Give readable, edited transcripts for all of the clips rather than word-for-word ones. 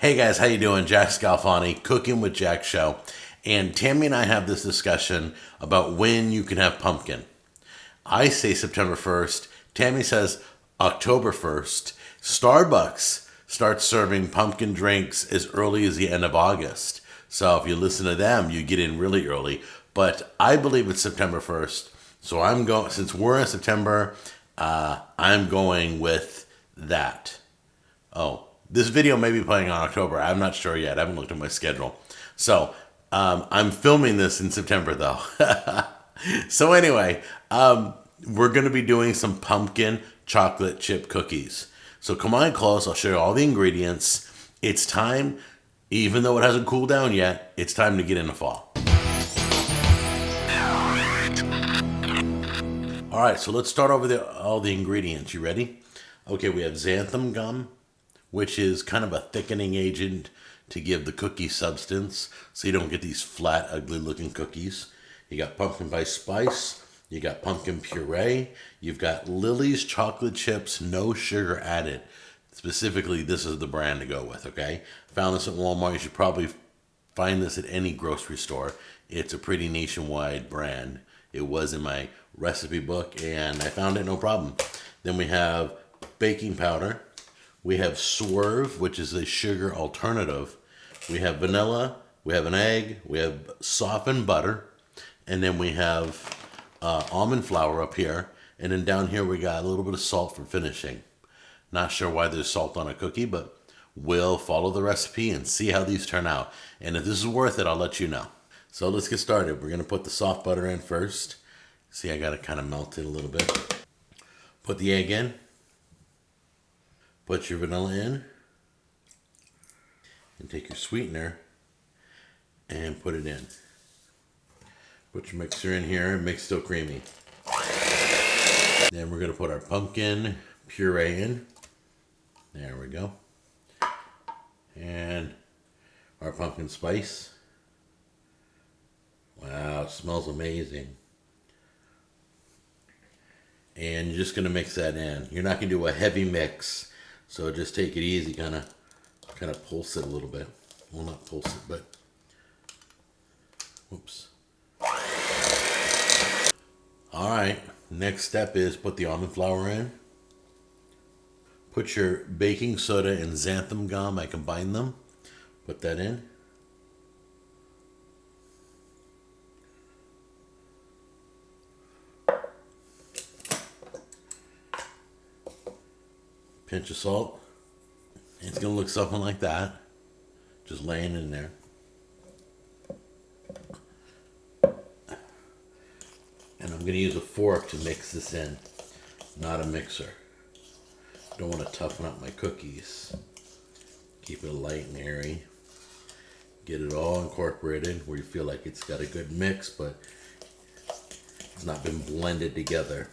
Hey guys, how you doing? Jack Scalfani, Cooking with Jack Show. And Tammy and I have this discussion about when you can have pumpkin. I say September 1st. Tammy says October 1st. Starbucks starts serving pumpkin drinks as early as the end of August. So if you listen to them, you get in really early. But I believe it's September 1st. So I'm going, since we're in September, I'm going with that. Oh, this video may be playing on October. I'm not sure yet. I haven't looked at my schedule. So I'm filming this in September, though. So anyway, we're going to be doing some pumpkin chocolate chip cookies. So come on close. I'll show you all the ingredients. It's time, even though it hasn't cooled down yet, it's time to get into fall. All right, so let's start over all the ingredients. You ready? Okay, we have xanthan gum, which is kind of a thickening agent to give the cookie substance so you don't get these flat, ugly looking cookies. You got pumpkin spice, you got pumpkin puree, you've got Lily's chocolate chips, no sugar added. Specifically, this is the brand to go with, okay? Found this at Walmart. You should probably find this at any grocery store. It's a pretty nationwide brand. It was in my recipe book and I found it no problem. Then we have baking powder. We have Swerve, which is a sugar alternative. We have vanilla. We have an egg. We have softened butter. And then we have almond flour up here. And then down here we got a little bit of salt for finishing. Not sure why there's salt on a cookie, but we'll follow the recipe and see how these turn out. And if this is worth it, I'll let you know. So let's get started. We're going to put the soft butter in first. See, I got to kind of melt it a little bit. Put the egg in. Put your vanilla in. And take your sweetener and put it in. Put your mixer in here and mix till creamy. Then we're going to put our pumpkin puree in. There we go. And our pumpkin spice. Wow, it smells amazing. And you're just going to mix that in. You're not going to do a heavy mix. So just take it easy, kind of pulse it a little bit. Well, not pulse it, but whoops. All right, next step is put the almond flour in. Put your baking soda and xanthan gum. I combine them. Put that in. Pinch of salt. It's going to look something like that. Just laying in there. And I'm going to use a fork to mix this in, not a mixer. Don't want to toughen up my cookies. Keep it light and airy. Get it all incorporated where you feel like it's got a good mix, but it's not been blended together.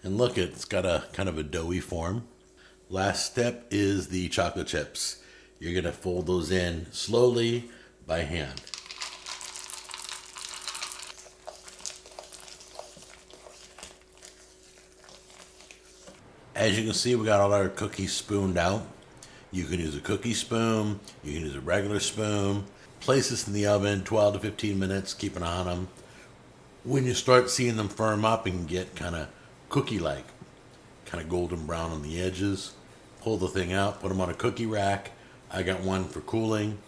And look, it's got a kind of a doughy form. Last step is the chocolate chips. You're going to fold those in slowly by hand. As you can see, we got all our cookies spooned out. You can use a cookie spoon. You can use a regular spoon. Place this in the oven 12 to 15 minutes. Keep an eye on them. When you start seeing them firm up and get kind of cookie-like, kind of golden brown on the edges, pull the thing out, put them on a cookie rack. I got one for cooling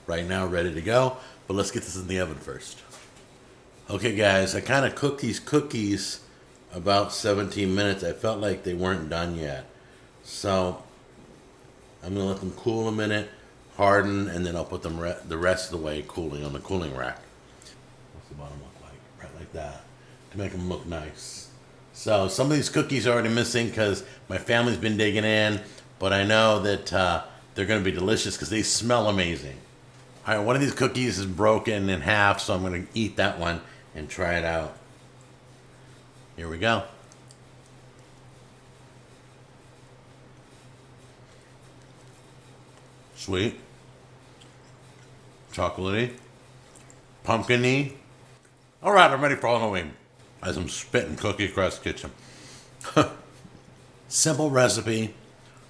right now, ready to go. But let's get this in the oven first. Okay, guys, I kind of cooked these cookies about 17 minutes. I felt like they weren't done yet. So I'm going to let them cool a minute, harden, and then I'll put them the rest of the way cooling on the cooling rack. What's the bottom look like? Right like that, to make them look nice. So some of these cookies are already missing because my family's been digging in, but I know that they're going to be delicious because they smell amazing. All right, one of these cookies is broken in half, so I'm going to eat that one and try it out. Here we go. Sweet, chocolatey, pumpkin-y. All right, I'm ready for Halloween. As I'm spitting cookie across the kitchen. Simple recipe,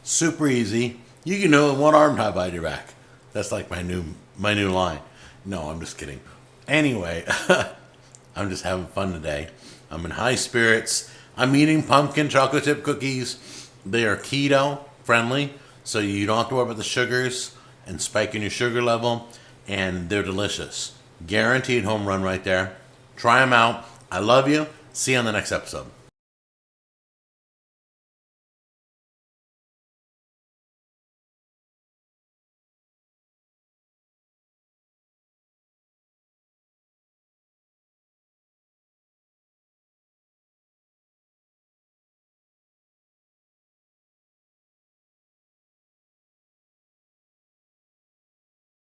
super easy. You can know one arm tied behind your back. That's like my new line. No, I'm just kidding. Anyway, I'm just having fun today. I'm in high spirits. I'm eating pumpkin chocolate chip cookies. They are keto friendly, so you don't have to worry about the sugars and spiking your sugar level, and they're delicious. Guaranteed home run right there. Try them out. I love you. See you on the next episode.